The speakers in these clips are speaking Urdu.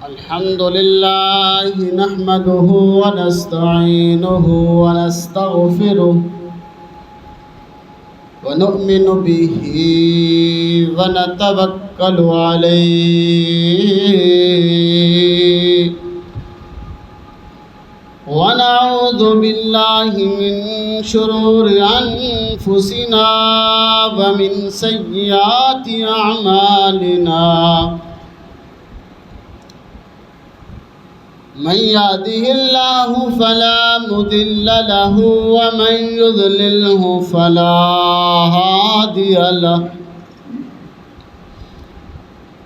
الحمد لله نحمده ونستعينه ونستغفره ونؤمن به ونتوكل عليه ونعوذ بالله من شرور أنفسنا ومن سيئات أعمالنا من يهده الله فلا مضل له ومن يضلله فلا هادي له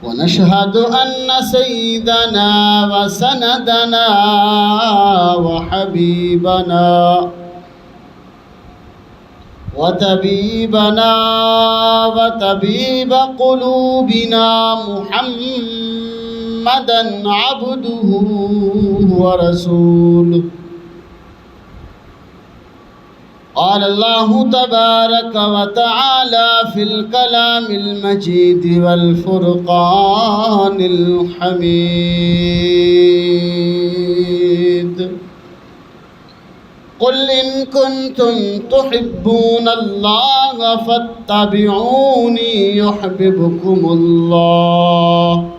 ونشهد أن سيدنا وسندنا وحبيبنا وطبيبنا وطبيب قلوبنا محمدا عبده ورسوله قال الله تبارك وتعالى في الكلام المجيد والفرقان الحميد قل إن كنتم تحبون الله فاتبعوني يحببكم الله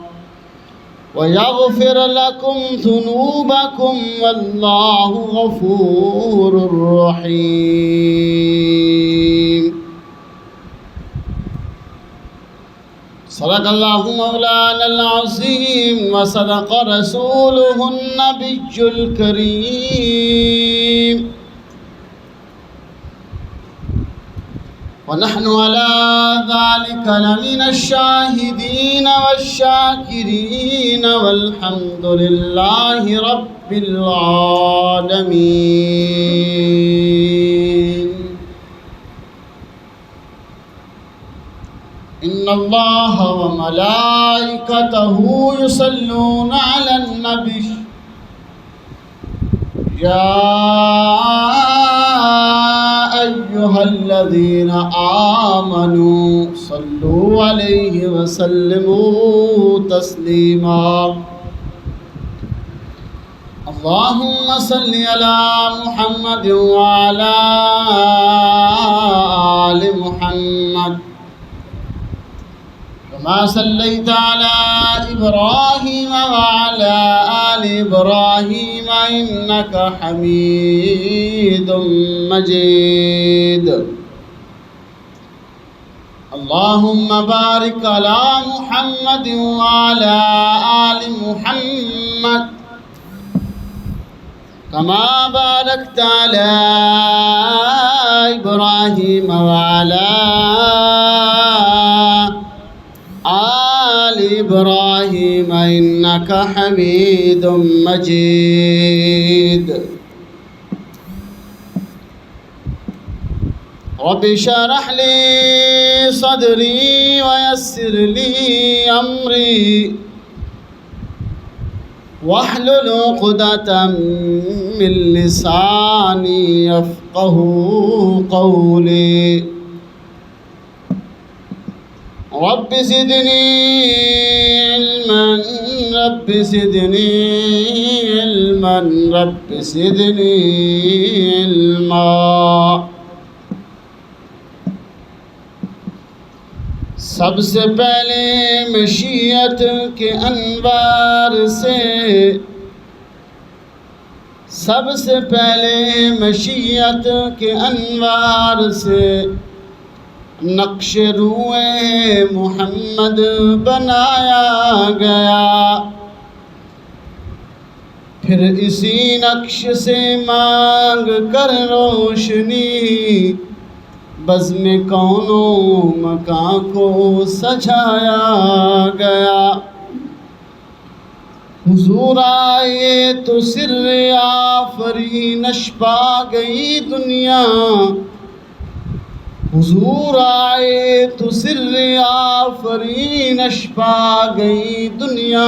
ويغفر لكم ذنوبكم والله غفور رحيم صدق الله مولانا العظيم وصدق رسوله النبي الكريم ونحن على ذلك لمن الشاهدين والشاكرين والحمد لله رب العالمين إن الله وملائكته يصلون على النبي يا أيها الذين آمنوا صلوا عليه وسلموا تسليما اللهم صل على محمد وعلى آل محمد كما صليت على إبراهيم وعلى آل إبراهيم إنك حميد مجيد اللهم بارك على محمد وعلى آل محمد كما باركت على إبراهيم وعلى آل إبراهيم إنك حميد مجيد رب اشرح لي صدري ويسر لي أمري واحلل عقدة من لساني يفقه قولي رب زدني علما رب زدني علما رب زدني علما سب سے پہلے مشیت کے انوار سے سب سے پہلے مشیت کے انوار سے نقش روئے محمد بنایا گیا پھر اسی نقش سے مانگ کر روشنی بزم کون و مکان کو سجایا گیا حضور آئے تو سر آفرینش پا گئی دنیا حضور آئے تو سر آفرینش پا گئی دنیا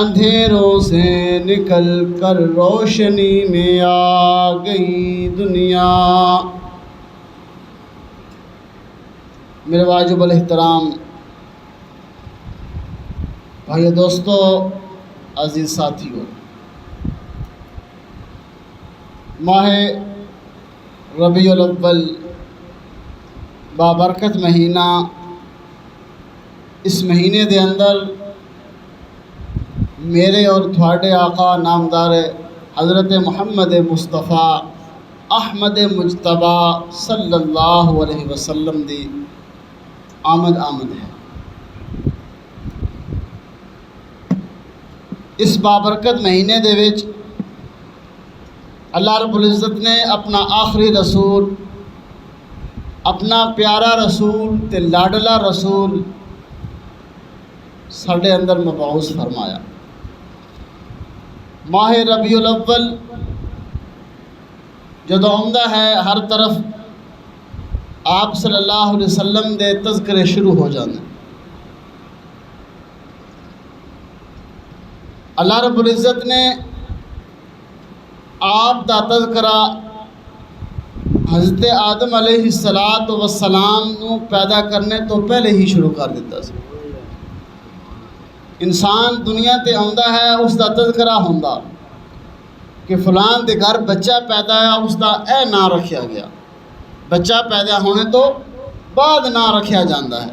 اندھیروں سے نکل کر روشنی میں آ گئی دنیا میرے واجب الاحترام بھائی دوستو، عزیز ساتھیوں، ماہ ربیع الاول بابرکت مہینہ، اس مہینے دے اندر میرے اور تھوڑے آقا نامدار حضرت محمد مصطفیٰ احمد مجتبہ صلی اللہ علیہ وسلم دی آمد ہے۔ اس بابرکت مہینے دے وچ اللہ رب العزت نے اپنا آخری رسول، اپنا پیارا رسول تے لاڈلا رسول ساڈے اندر مبعوث فرمایا۔ ماہ ربیع الاول جدوں آندا ہے، ہر طرف آپ صلی اللہ علیہ وسلم دے تذکرے شروع ہو جاندے۔ اللہ رب العزت نے آپ دا تذکرہ حضرت آدم علیہ السلام نو پیدا کرنے تو پہلے ہی شروع کر دیتا سی۔ انسان دنیا تے آندا ہے، اس دا تذکرہ ہوندا کہ فلان دے گھر بچہ پیدا ہے، اس دا اے نام رکھیا گیا۔ بچہ پیدا ہونے تو بعد نام رکھیا جاندہ ہے،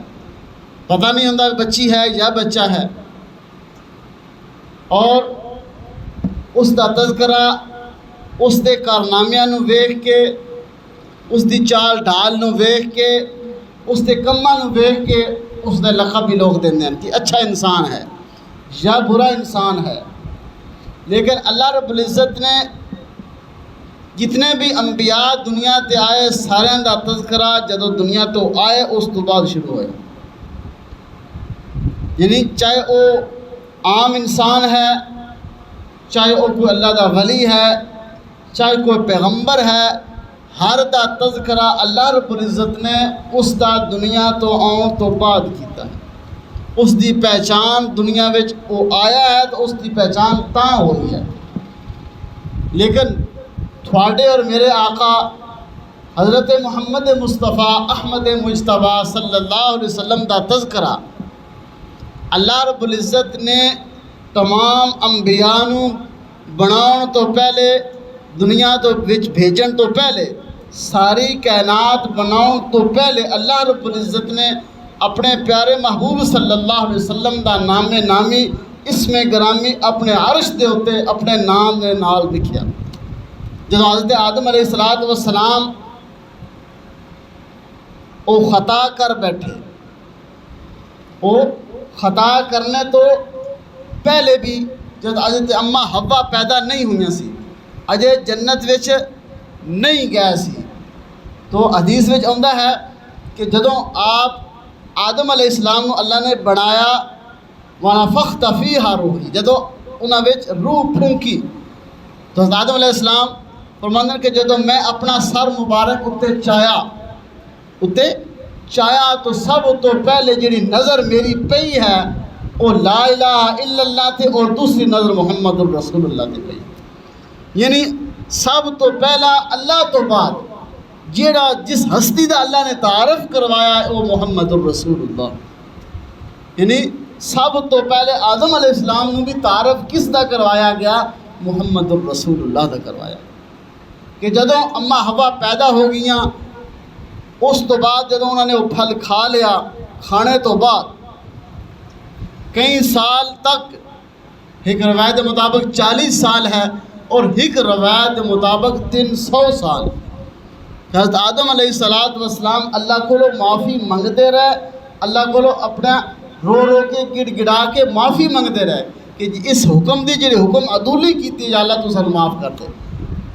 پتہ نہیں ہوندا بچی ہے یا بچہ ہے، اور اس دا تذکرہ اس دے کارنامیاں نو ویکھ کے، اس دی چال ڈھال نو ویکھ کے، اس دے کماں نو ویکھ کے اس دے لقب بھی لوگ دیندے ہیں کہ اچھا انسان ہے یا برا انسان ہے۔ لیکن اللہ رب العزت نے جتنے بھی انبیاء دنیا تے آئے، سارے دا تذکرہ جدو دنیا تو آئے اس تو بعد شروع ہوئے۔ یعنی چاہے وہ عام انسان ہے، چاہے وہ کوئی اللہ دا ولی ہے، چاہے کوئی پیغمبر ہے، ہر دا تذکرہ اللہ رب العزت نے اس دا دنیا تو آؤں تو بعد کیتا ہے۔ اس دی پہچان دنیا وچ وہ آیا ہے تو اس دی پہچان تاں ہوئی ہے۔ لیکن تھوڑے اور میرے آقا حضرت محمد مصطفیٰ احمد مجتبہ صلی اللہ علیہ وسلم دا تذکرہ اللہ رب العزت نے تمام انبیاء نو بناؤن تو پہلے، دنیا تو وچ بھیجن تو پہلے، ساری کائنات بناؤن تو پہلے اللہ رب العزت نے اپنے پیارے محبوب صلی اللہ علیہ وسلم دا نام نامی، اسم گرامی اپنے عرش دے ہوتے اپنے نام دے نال لکھیا۔ جب حضرت آدم علیہ السلام وہ خطا کر بیٹھے، وہ خطا کرنے تو پہلے بھی جب حضرت اماں حوا پیدا نہیں ہوئی سی، اجے جنت وچ نہیں گئے سی، تو حدیث وچ آندا ہے کہ جدوں آپ آدم علیہ السلام نو اللہ نے بنایا، وَنَفَخْتَ فِيهَا روحی، جدوں انہاں وچ روح پھونکی تو حضرت آدم علیہ السلام فرماندے کہ جدوں میں اپنا سر مبارک اتنے چایا تو سب تو پہلے جڑی نظر میری پئی ہے وہ لا الہ الا اللہ تھے، اور دوسری نظر محمد الرسول اللہ تھے پئی۔ یعنی سب تو پہلا اللہ تو بعد جیڑا جس ہستی دا اللہ نے تعارف کروایا ہے وہ محمد الرسول اللہ۔ یعنی سب تو پہلے آدم علیہ السلام نے بھی تعارف کس دا کروایا گیا؟ محمد الرسول اللہ دا کروایا، کہ جدوں اماں حوا پیدا ہو گئیاں، اس تو بعد جدوں انہوں نے وہ پھل کھا لیا، کھانے تو بعد کئی سال تک، ایک روایت مطابق 40 سال ہے اور ایک روایت مطابق 300 سال حضرت آدم علیہ السلام اللہ کو معافی منگتے رہے، اللہ کو اپنا رو رو کے گڑ گڑا کے معافی منگتے رہے کہ اس حکم دی جڑی حکم عدولی کیتی، یا اللہ تو سانوں معاف کر دے۔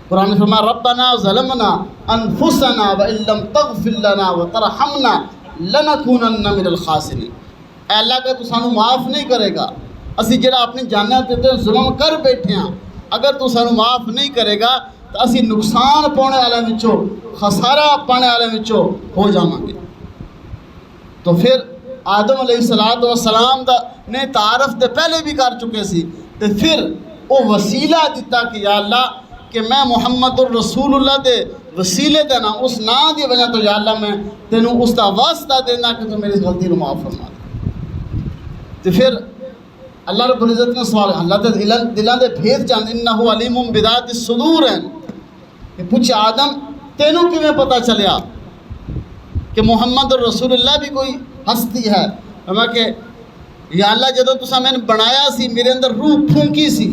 قرآن نے فرمایا ربنا ظلمنا انفسنا وان لم تغفر لنا وترحمنا لنکونن من الخاسرین۔ اے اللہ کا تو سانوں معاف نہیں کرے گا، اسی جڑا اپنی جاناں تے ظلم کر بیٹھے ہیں، اگر تو سانوں معاف نہیں کرے گا تو اسی نقصان پانے والے وچوں، خسارہ پانے والے وچوں ہو جاواں گے۔ تو پھر آدم علیہ السلام دا نے تعارف تے پہلے بھی کر چکے سی، تے پھر وہ وسیلہ دیتا کہ یا اللہ کہ میں محمد الرسول اللہ دے وسیلے دینا اس نا دی وجہ تو یا اللہ میں تینوں اس دا واسطہ دینا کہ تو میری غلطی نو معاف فرما دے۔ تو پھر اللہ رب العزت نے سوال اللہ تے دلاں دے بھید جان انہ علیم بذات الصدور ہیں کہ پوچھے آدم تینوں کیویں پتہ چلیا کہ محمد رسول اللہ بھی کوئی ہستی ہے؟ فرمایا کہ یا اللہ جدوں تساں میں بنایا سی میرے اندر روح پھونکی سی،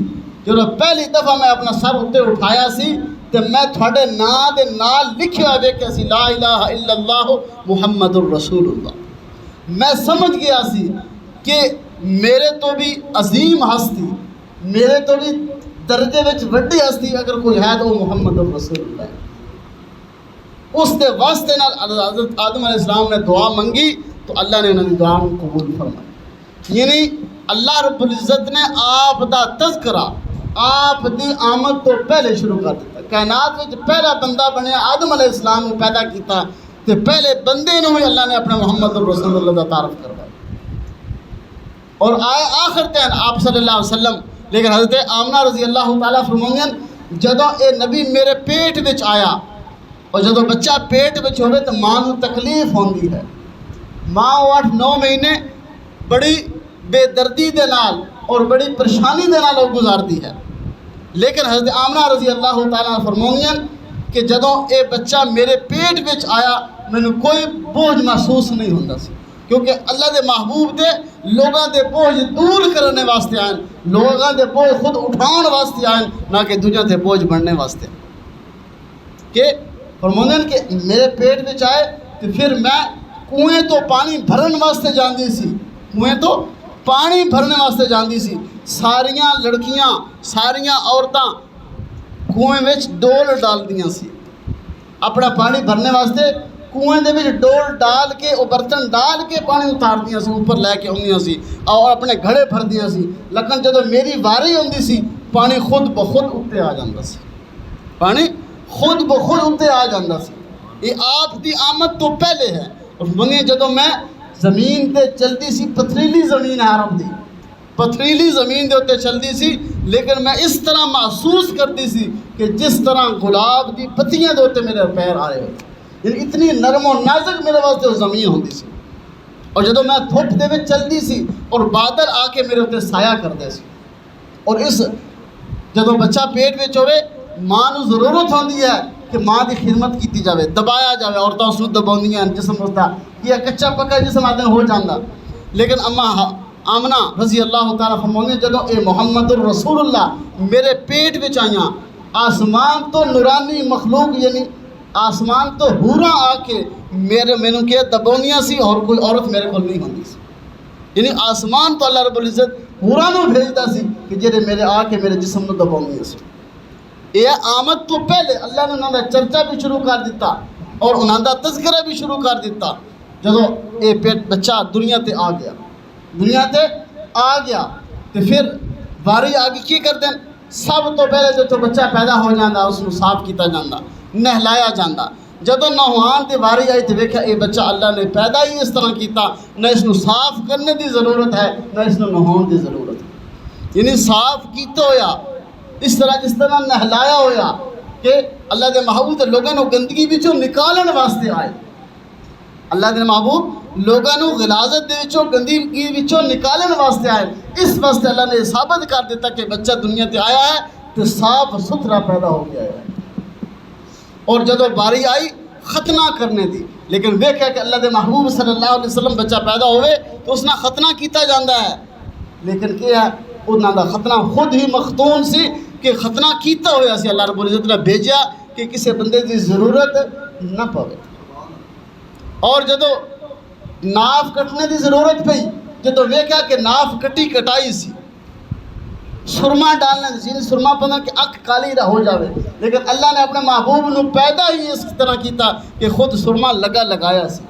جدوں پہلی دفعہ میں اپنا سر اتتے اٹھایا سی تے میں تھوڑے نا دے نال لکھیا ویکھیا سی لا الہ الا اللہ محمد الرسول اللہ۔ میں سمجھ گیا سی کہ میرے تو بھی عظیم ہستی، میرے تو بھی درجے وچ وڈی ہستی اگر کوئی ہے تو وہ محمد الرسول اللہ ہے۔ اس دے واسطے نال حضرت آدم علیہ السلام نے دعا منگی تو اللہ نے انہوں نے دعا قبول فرمائی۔ یعنی اللہ رب العزت نے آپ دا تذکرہ آپ دی آمد تو پہلے شروع کر دیتا۔ کائنات میں پہلا بندہ بنیا آدم علیہ السلام کو پیدا کیتا تو پہلے بندے نو ہی اللہ نے اپنے محمد الرسول اللہ دا تعارف کروایا اور آئے آخر تین آپ صلی اللہ علیہ وسلم۔ لیکن حضرت آمنہ رضی اللہ تعالیٰ فرمائیں جدوں اے نبی میرے پیٹ وچ آیا اور جدوں بچہ پیٹ وچ ہوئے تو ماں نو تکلیف ہوندی ہے، ماں 8-9 مہینے بڑی بے دردی دے نال اور بڑی پریشانی دے نال گزارتی ہے۔ لیکن حضرت آمنہ رضی اللہ تعالیٰ فرمائیں کہ جدوں اے بچہ میرے پیٹ وچ آیا مینوں کوئی بوجھ محسوس نہیں ہوندا سی، کیونکہ اللہ دے محبوب دے لوگاں دے بوجھ دور کرنے واسطے آئیں، لوگاں دے بوجھ خود اٹھان واسطے آئیں، نہ کہ دوجاں دے بوجھ بڑھنے واسطے۔ کہ فرمائیں کہ میرے پیٹ وچ آئے تو پھر میں کنویں تو پانی بھرن واسطے جاندی سی، کنویں تو پانی بھرنے واسطے جاندی سی، ساریاں لڑکیاں ساریاں عورتاں کنویں وچ ڈول ڈال دیاں سی اپنا پانی بھرنے واسطے، کنویں دے وچ ڈول ڈال کے وہ برتن ڈال کے پانی اتار دیاں سی، اوپر لے کے آؤندیاں سی اور اپنے گھڑے بھر دیاں سی۔ لیکن جدوں میری واری ہوندی سی پانی خود بخود اتتے آ جاندا سی، پانی خود بخود اتتے آ جاندا سی۔ یہ آپ دی آمد تو پہلے ہے۔ اور منی جدوں میں زمین تے چلدی سی، پتھریلی زمین ہے عرب دی، پتھریلی زمین دے اتنے چلدی سی، لیکن میں اس طرح محسوس کرتی سی کہ جس طرح گلاب دی پتیاں دے اتنے میرے پیر آئے ہوتے، یعنی اتنی نرم و نازک میرے واسطے وہ زمین ہوندی سی۔ اور جدوں میں دھوپ دے وچ چلدی سی اور بادل آ کے میرے اتنے سایہ کردے سی۔ اور اس جدوں بچہ پیٹ وچ ہوئے ماں نو ضرورت ہوندی ہے کہ ماں دی خدمت کیتی جاوے، دبایا جاوے، عورتاں اس نو دباؤندیاں جسم اس دا یہ کچا پکا جسم آدمی ہو جاندہ۔ لیکن اماں آمنہ رضی اللہ تعالیٰ فرماؤں جدوں اے محمد الرسول اللہ میرے پیٹ وچ آئیاں، آسمان تو نورانی مخلوق یعنی آسمان تو حوراں آ کے مینوں کے دبونیاں سی اور کوئی عورت میرے کو نہیں ہوندی سی، یعنی آسمان تو اللہ رب العزت حوراں نو بھیجدا سی کہ جڑے میرے آ کے میرے جسم نو دبونیاں سی۔ یہ آمد تو پہلے اللہ نے انہاں دا چرچا بھی شروع کر دیتا اور انہاں دا تذکرہ بھی شروع کر دیتا۔ جدوں یہ پیٹ بچہ دنیا تے آ گیا، دنیا تے آ گیا تو پھر واری آگے کی کرتے ہیں؟ سب تو پہلے جو بچہ پیدا ہو جاندہ اس کو صاف کیتا جاندہ، نہلایا جاندہ۔ جدوں نہوان تے واری آئی تو دیکھا یہ بچہ اللہ نے پیدا ہی اس طرح کیتا، نہ اس کو صاف کرنے دی ضرورت ہے نہ اس کو نہون دی ضرورت ہے، یعنی صاف کیتا ہویا اس طرح نہلایا ہویا کہ اللہ دے محبوب تے لوگوں کو گندگی بچوں نکالن واسطے آئے، اللہ دے محبوب لوگوں کو غلاظت دے وچوں گندگی وچوں نکالن واسطے آئے۔ اس واسطے اللہ نے ثابت کر دیتا کہ بچہ دنیا تے آیا ہے تو صاف ستھرا پیدا ہو گیا ہے۔ اور جدوں باری آئی ختنہ کرنے دی، لیکن ویکھیا کہ اللہ دے محبوب صلی اللہ علیہ وسلم بچہ پیدا ہوئے تو اس نے ختنہ کیتا جاندہ ہے، لیکن کیا ہے انہاں دا ختنہ خود ہی مختون سی کہ ختنہ کیتا ہویا سی، اللہ رب العزت نے بھیجا کہ کسی بندے دی ضرورت نہ پوے۔ اور جدوں ناف کٹنے دی ضرورت پئی، جدوں ویکھیا کہ ناف کٹی کٹائی سی، سرما ڈالنے دی سرما پانا کہ اکھ کالی ہو جاوے، لیکن اللہ نے اپنے محبوب نو پیدا ہی اس طرح کیتا کہ خود سرما لگایا سی،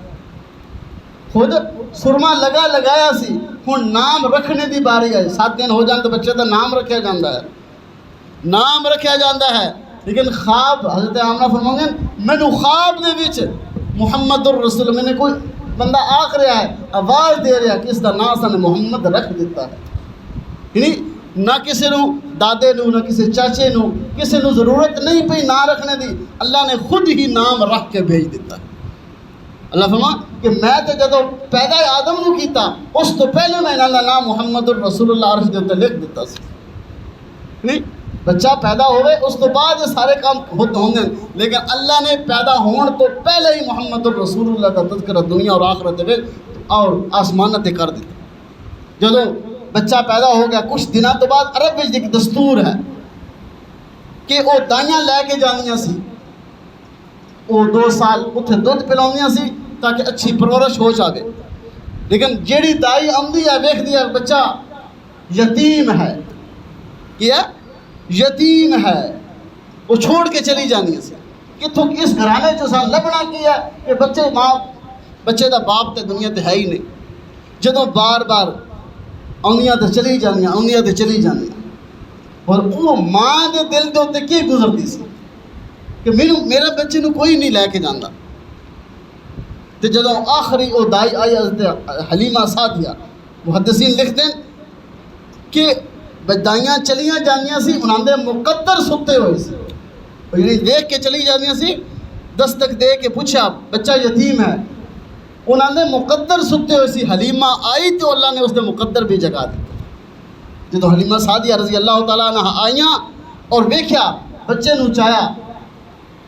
خود سرما لگایا سی۔ ہن نام رکھنے دی باری آئی، 7 دن ہو جان تو بچے دا نام رکھیا جاندہ ہے، نام رکھیا جاندہ ہے۔ لیکن خواب حضرت آمنہ فرماؤں گے مینوں خواب دے وچ محمد الرسول میں نے کوئی بندہ آکھ رہا ہے، آواز دے رہا ہے کہ اس کا نام سن محمد رکھ دیتا ہے، یعنی نہ کسی نو دادے نو نہ کسی چاچے نو کسی نو ضرورت نہیں پئی نام رکھنے دی، اللہ نے خود ہی نام رکھ کے بھیج دیتا ہے۔ اللہ فرما کہ میں تو جدو پیدا آدم نو کیتا اس تو پہلے میں انہاں دا نام محمد الرسول اللہ عرش دے تے لکھ دیتا سی۔ نہیں بچہ پیدا ہوئے اس تو بعد یہ سارے کام ہوندے ہیں، لیکن اللہ نے پیدا ہون تو پہلے ہی محمد الرسول اللہ کا تذکرہ دنیا اور آخرت میں اور آسمان تے کر دیتا۔ جدو بچہ پیدا ہو گیا کچھ دنوں تو بعد عرب وچ ایک دستور ہے کہ وہ دائیاں لے کے جانیاں سی، وہ 2 سال اتنے دودھ پلاؤندیاں سی تاکہ اچھی پرورش ہو جائے، لیکن جیڑی دائی آمدی ہے ویکھدی ہے بچہ یتیم ہے، کیا یتیم ہے، وہ چھوڑ کے چلی جانی سی کتوں اس گھرانے چ سان لبنا کیا کہ بچے دا باپ تے دنیا تے ہے ہی نہیں۔ جدوں بار بار آندیاں تے چلی جانیاں آندیاں تے چلی جانیاں، اور وہ ماں دے دل دے اتنے کی گزرتی سی کہ میرے بچے نو کوئی نہیں لے کے جانا۔ تو جدوں آخری وہ دائی آئی حضرت حلیمہ سعدیہ، محدثین لکھتے ہیں کہ دائیاں چلیاں جانیاں سی انہاں دے مقدر ستے ہوئے سی، یعنی دیکھ کے چلی جانیاں سی، دستک دے کے پوچھا بچہ یتیم ہے، انہاں دے مقدر ستے ہوئے سی، حلیمہ آئی تو اللہ نے اس دے مقدر بھی جگا دی۔ جدو حلیمہ سعدیہ رضی اللہ تعالیٰ عنہ آئیاں اور ویکھیا بچے نو چایا،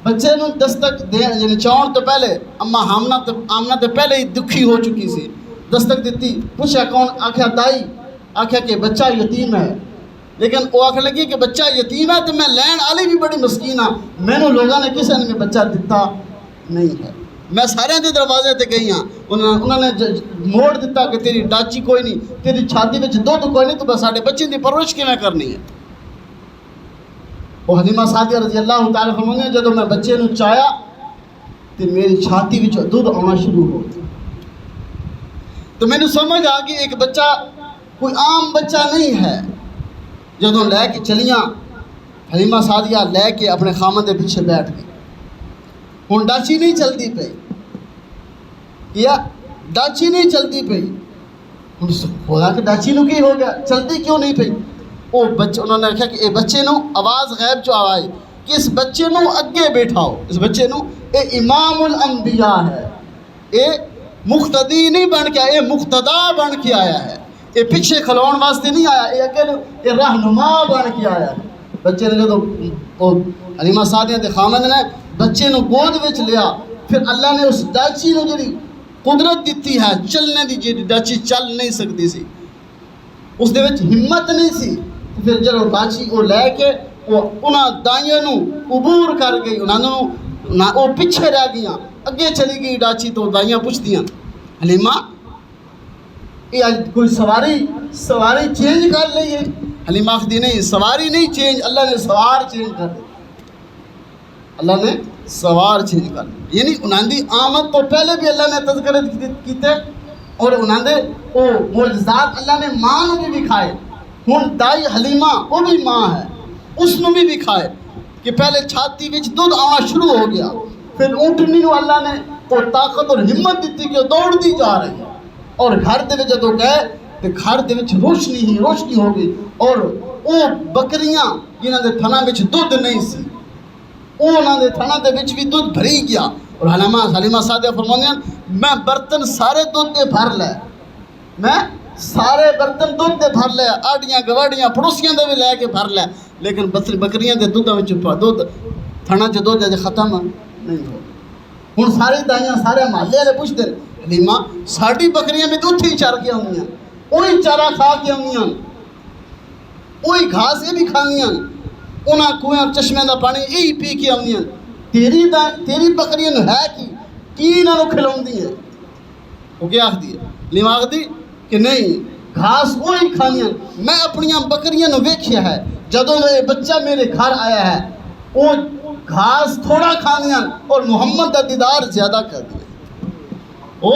بچے نو دستک دے یعنی چاؤن تو پہلے اما آمنہ تو پہلے ہی دکھی ہو چکی سی، دستک دیتی، پوچھا کون؟ آکھیا دائی، آکھیا کہ بچہ یتیم ہے، لیکن وہ آکھنے لگی کہ بچہ یتیم ہے تو میں لین والی بھی بڑی مسکین ہاں، میں نے لوگوں نے کسی نے بچہ دیتا نہیں ہے، میں سارے دے دروازے تے گئی ہاں، انہوں نے موڑ دیتا کہ تیری ڈاچی کوئی نہیں، تیری چھاتی میں دودھ کوئی نہیں، تو بس ساڈے بچے دی پرورش کیویں کرنی ہے۔ وہ حلیمہ سعدیہ رضی اللہ تعالیٰ فرماندے ہیں جدوں میں بچے نو چایا تو میری چھاتی وچ دودھ آنا شروع ہو گیا، تو میں نے سمجھ آ گئی ایک بچہ کوئی عام بچہ نہیں ہے۔ جدوں لے کے چلیاں حلیمہ سعدیہ لے کے اپنے خامن دے پیچھے بیٹھ گئی، ہن ڈاچی نہیں چلتی پئی، یا ڈاچی نہیں چلتی پئی، خدا کہ ڈاچی نو کی ہو گیا چلتی کیوں نہیں پئی؟ وہ بچے انہوں نے کہا کہ اے بچے نو آواز غیب چو آئی کہ اس بچے نو اگے بیٹھاؤ، اس بچے نو اے امام الانبیاء ہے، اے مقتدی نہیں بن کے آیا، اے مقتدا بن کے آیا ہے، اے پیچھے کھلون واسطے نہیں آیا، اے اگے اے رہنما بن کے آیا ہے۔ بچے نے جدو حلیمہ سعدیہ دے خامند نے بچے نو گود وچ لیا، پھر اللہ نے اس ڈاچی نو جڑی قدرت دیتی ہے چلنے دی، جی ڈاچی چل نہیں سکتی سی، اس دے وچ ہمت نہیں سی، پھر جدو ڈاچی وہ لے کے وہ انہاں دائیاں نو عبور کر گئی، انہاں وہ پیچھے رہ گئیاں، اگے چلی گئی ڈاچی، تو دائیاں پوچھدیاں حلیمہ یہ کوئی سواری چینج کر لئیے؟ حلیمہ آخدی نہیں، سواری نہیں چینج، اللہ نے سوار چینج کر دی، اللہ نے سوار چینج کر دی، یعنی انہاں دی آمد تو پہلے بھی اللہ نے تذکرت کیتے اور انہاں دے وہ معجزات اللہ نے ماں نو بھی دکھائے۔ ہن دائی حلیمہ وہ بھی ماں ہے، اس نو بھی دکھائے کہ پہلے چھاتی وچ دودھ آنا شروع ہو گیا، پھر اونٹنی نو اللہ نے وہ طاقت اور ہمت دیتی کہ وہ دوڑتی جا رہی ہے، اور گھر دے وچ جدوں گئے تو گھر دے وچ روشنی ہو گئی، اور وہ بکریاں جنہاں دے تھنا وچ دودھ نہیں سی انہاں دے تھنا دے وچ بھی دودھ بھری گیا، اور حلیمہ سعدیہ فرماندے ہیں میں برتن سارے دودھ دے بھر لے، میں سارے برتن دودھ دے بھر لے، آڑیاں گواڑیاں پڑوسیاں دے بھی لے کے بھر لے، لیکن بکریاں دے دودھ دودھ تھنا چ دودھ اجے ختم نہیں ہو۔ ہن ساری دائیاں سارے محلے والے پوچھتے ہیں حلیمہ ساڈی بکریاں بھی تو اتھی چر کے آؤندیاں، وہی چارہ کھا کے آؤندیاں، وہی گھاس یہ بھی کھاندیاں، انہاں کنواں چشمے دا پانی یہی پی کے آؤندیاں، تیری بکریاں نو ہے کی انہاں نو کھلاؤندی ہے؟ وہ کیا آخدی ہے؟ حلیمہ آخدی کہ نہیں گھاس وہی کھانیاں، میں اپنیاں بکریاں نو ویکھیا ہے جدوں یہ بچہ میرے گھر آیا ہے وہ گھاس تھوڑا کھانیاں اور محمد دا دیدار زیادہ کر دیا، وہ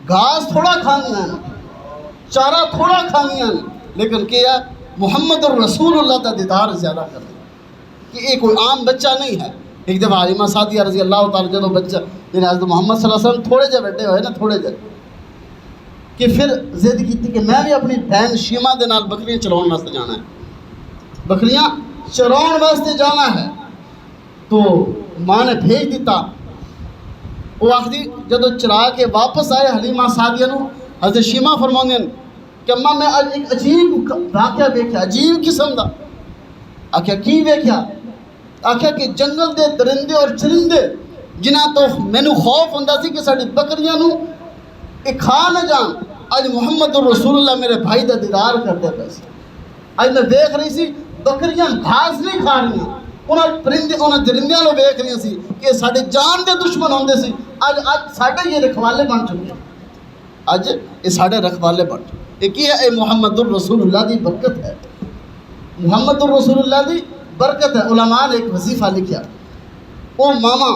گھاس تھوڑا کھانیاں چارہ تھوڑا کھانیاں، لیکن کیا محمد الرسول اللہ دا دیدار زیادہ کر دیا، کہ یہ کوئی عام بچہ نہیں ہے۔ ایک دفعہ حلیمہ سعدیہ رضی اللہ تعالیٰ جدوں بچہ یعنی حضرت محمد صلی اللہ علیہ وسلم تھوڑے جے بیٹھے ہوئے نا تھوڑے جے، کہ پھر ضد کی کہ میں بھی اپنی بہن شیمہ دے نال بکریاں چلاؤن واسطے جانا ہے، بکریاں چراؤن واسطے جانا ہے تو ماں نے بھیج دیتا. وہ آخری جدو چرا کے واپس آئے حلیمہ سعدیہ نو حضرت شیمہ فرماؤں کہ اماں میں اج ایک عجیب واقعہ ویکھیا, عجیب قسم دا. آخیا کی ویکھیا؟ آخیا کہ جنگل دے درندے اور چرندے جنہاں تو مینو خوف ہوندا سی کہ ساڈی بکریاں نو اے کھا نہ جان, اج محمد رسول اللہ میرے بھائی دا دیدار کرتے پئے سی. اج میں دیکھ رہی سی بکریاں گھاس نہیں کھا رہی, انہاں درندیاں نو ویکھ رہی سی کہ ساڈے جان دے دشمن ہوندے سی, اج ساڈے یہ رکھوالے بن چکے ہیں. اج یہ ساڈے رکھوالے بن چکے. یہ کی ہے؟ اے محمد الرسول اللہ دی برکت ہے, محمد الرسول اللہ دی برکت ہے. علماء نے ایک وظیفہ لکھیا, او ماما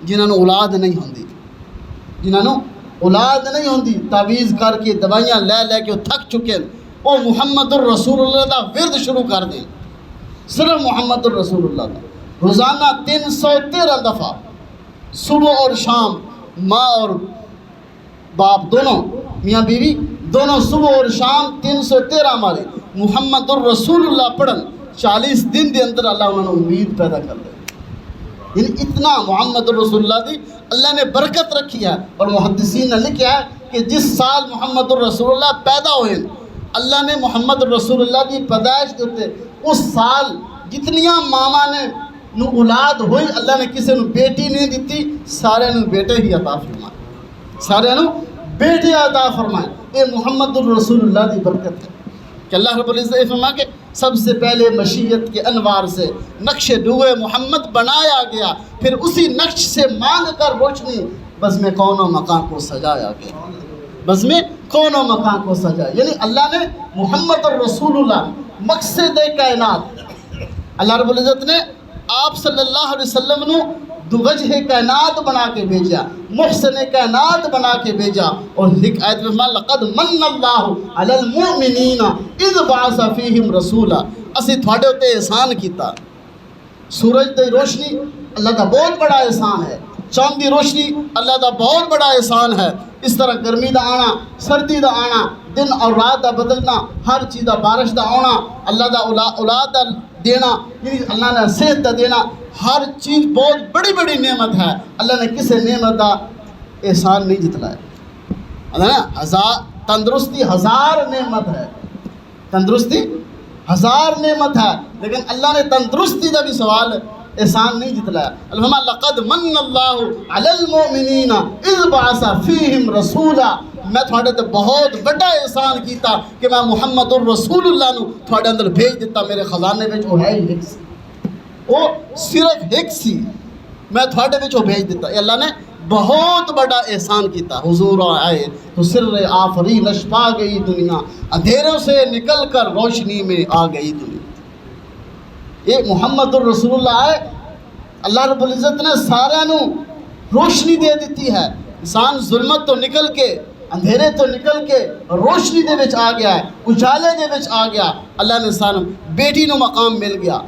جنہاں نو اولاد نہیں ہوندی, جنہاں نو اولاد نہیں ہوندی, تعویذ کر کے دوائیاں لے لے کے تھک چکے ہیں, او محمد الرسول اللہ دا ورد شروع کر دیں. صرف محمد الرسول اللہ دا روزانہ 313 دفعہ صبح اور شام, ماں اور باپ دونوں, میاں بیوی دونوں صبح اور شام 313 مارے محمد الرسول اللہ پڑھن. 40 دن دے اندر اللہ انہوں نے امید پیدا کر دے. یعنی اتنا محمد الرسول اللہ دی اللہ نے برکت رکھی ہے. اور محدثین نے لکھا ہے کہ جس سال محمد الرسول اللہ پیدا ہوئے, اللہ نے محمد الرسول اللہ دی پیدائش دیتے اس سال جتنیاں ماما نے نو اولاد ہوئی, اللہ نے کسی نو بیٹی نہیں دیتی, سارے نو بیٹے ہی عطا فرمائے, سارے نو بیٹے عطا فرمائے. یہ محمد الرسول اللہ دی برکت ہے کہ اللہ رب العزت فرما کہ سب سے پہلے مشیت کے انوار سے نقش روئے محمد بنایا گیا, پھر اسی نقش سے مانگ کر روشنی بزم کون و مکان کو سجایا گیا, بزم کون و مکان کو سجایا. یعنی اللہ نے محمد الرسول اللہ مقصد کائنات, اللہ رب العزت نے آپ صلی اللہ علیہ وسلم نو دو وجہ کائنات بنا کے بھیجا, محسن کائنات بنا کے بھیجا. اور ایک آیت میں فرمایا لقد من اللہ علی المؤمنین اذ بعث فیہم رسولا, اسی تھوڑے ہوتے احسان کیتا. سورج دی روشنی اللہ کا بہت بڑا احسان ہے, چاند دی روشنی اللہ کا بہت بڑا احسان ہے. اس طرح گرمی دا آنا, سردی دا آنا, دن اور رات دا بدلنا, ہر چیز دا بارش دا آنا, اللہ دا اولاد دا دینا, یعنی اللہ نے صحت دا دینا, ہر چیز بہت بڑی بڑی نعمت ہے. اللہ نے کسی نعمت دا احسان نہیں جتلایا. تندرستی 1000 نعمت ہے, تندرستی 1000 نعمت ہے, لیکن اللہ نے تندرستی کا بھی سوال احسان نہیں جتلایا. الحمد لقد من اللہ علی المؤمنین اذ بعث فیہم رسولا, میں تھوڑے تے بہت بڑا احسان کیتا کہ میں محمد الرسول اللہ نو تھوڑے اندر بھیج دیتا. میرے خزانے میں وہ ہے ہی ایک سی, وہ صرف ایک سی, میں تھوڑے میں بھیج دیتا. یہ اللہ نے بہت بڑا احسان کیتا. حضور آئے تو سر آفرینش پا گئی دنیا, اندھیروں سے نکل کر روشنی میں آ گئی دنیا. یہ محمد الرسول اللہ آئے, اللہ رب العزت نے سارے نو روشنی دے دیتی ہے. انسان ظلمت تو نکل کے, اندھیرے تو نکل کے روشنی دے وچ آ گیا ہے, اجالے دے وچ آ گیا. اللہ نے انسان بیٹی نو مقام مل گیا,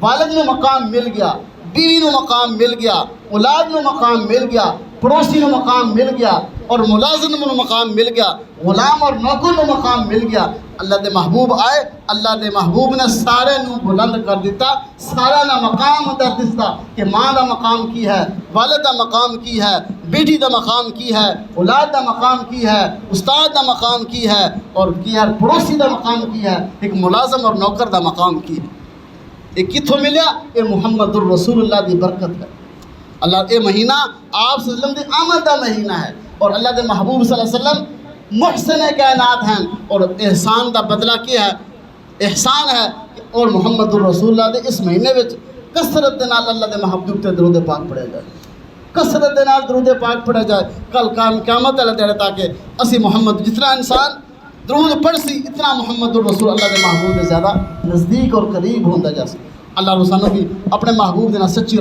والد نو مقام مل گیا, بیوی نو مقام مل گیا, اولاد نو مقام مل گیا, پڑوسی نو مقام مل گیا, اور ملازم نو مقام مل گیا, غلام اور نوکر نو مقام مل گیا. اللہ دے محبوب آئے, اللہ دے محبوب نے سارے نو بلند کر دیتا. سارا نا مقام در دستا کہ ماں دا مقام کی ہے, والد دا مقام کی ہے, بیٹی دا مقام کی ہے, اولاد دا مقام کی ہے, استاد دا مقام کی ہے, اور کی ہے پڑوسی دا مقام کی ہے, ایک ملازم اور نوکر دا مقام کی ہے. یہ کتوں ملیا؟ یہ محمد الرسول اللہ دی برکت ہے. اللہ یہ مہینہ آپ صلی اللہ علیہ وسلم دی آمد دا مہینہ ہے, اور اللہ دے محبوب صلی اللہ علیہ وسلم محسن کائنات ہیں, اور احسان دا بدلہ کیا ہے, احسان ہے. اور محمد الرسول اللہ دے اس مہینے وچ کثرت دے نال اللہ دے محبوب تے درود پاک پڑھے جائے, کثرت دے نال درود پاک پڑھے جائے. کل قیامت والے دن تاکہ اسی محمد جتنا انسان درود پڑھ سی اتنا محمد الرسول اللہ دے محبوب دے زیادہ نزدیک اور قریب ہوندا جا سی. اللہ رسول بھی اپنے محبوب دے نال سچی